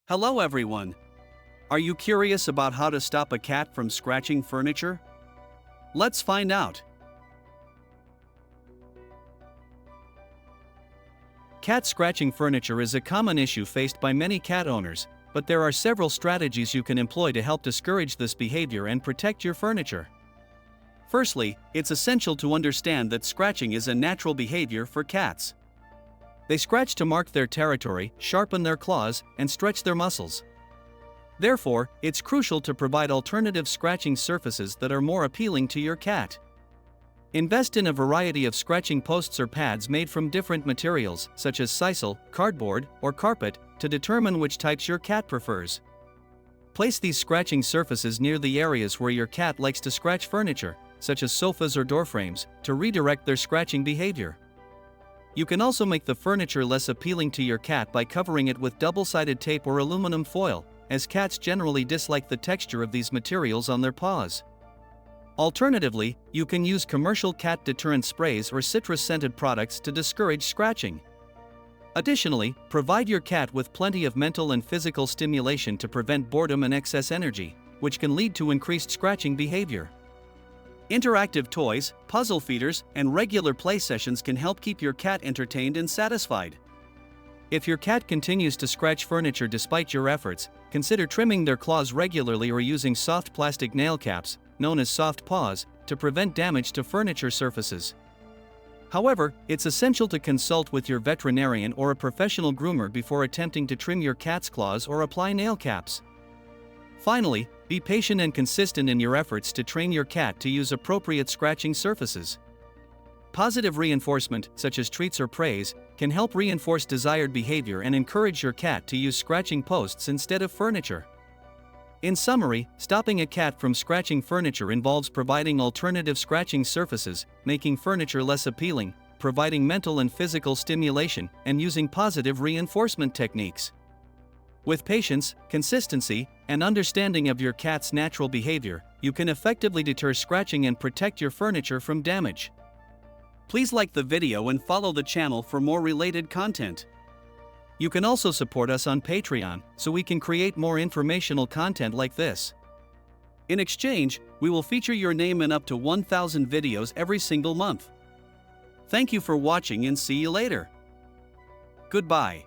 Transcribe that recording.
Hello everyone! Are you curious about how to stop a cat from scratching furniture? Let's find out. Cat scratching furniture is a common issue faced by many cat owners, but there are several strategies you can employ to help discourage this behavior and protect your furniture. Firstly, it's essential to understand that scratching is a natural behavior for cats. They scratch to mark their territory, sharpen their claws, and stretch their muscles. Therefore, it's crucial to provide alternative scratching surfaces that are more appealing to your cat. Invest in a variety of scratching posts or pads made from different materials, such as sisal, cardboard, or carpet, to determine which types your cat prefers. Place these scratching surfaces near the areas where your cat likes to scratch furniture, such as sofas or door frames, to redirect their scratching behavior. You can also make the furniture less appealing to your cat by covering it with double-sided tape or aluminum foil, as cats generally dislike the texture of these materials on their paws. Alternatively, you can use commercial cat deterrent sprays or citrus-scented products to discourage scratching. Additionally, provide your cat with plenty of mental and physical stimulation to prevent boredom and excess energy, which can lead to increased scratching behavior. Interactive toys, puzzle feeders, and regular play sessions can help keep your cat entertained and satisfied. If your cat continues to scratch furniture despite your efforts, consider trimming their claws regularly or using soft plastic nail caps, known as soft paws, to prevent damage to furniture surfaces. However, it's essential to consult with your veterinarian or a professional groomer before attempting to trim your cat's claws or apply nail caps. Finally, be patient and consistent in your efforts to train your cat to use appropriate scratching surfaces. Positive reinforcement, such as treats or praise, can help reinforce desired behavior and encourage your cat to use scratching posts instead of furniture. In summary, stopping a cat from scratching furniture involves providing alternative scratching surfaces, making furniture less appealing, providing mental and physical stimulation, and using positive reinforcement techniques. With patience, consistency, and understanding of your cat's natural behavior, you can effectively deter scratching and protect your furniture from damage. Please like the video and follow the channel for more related content. You can also support us on Patreon, so we can create more informational content like this. In exchange, we will feature your name in up to 1,000 videos every single month. Thank you for watching and see you later. Goodbye.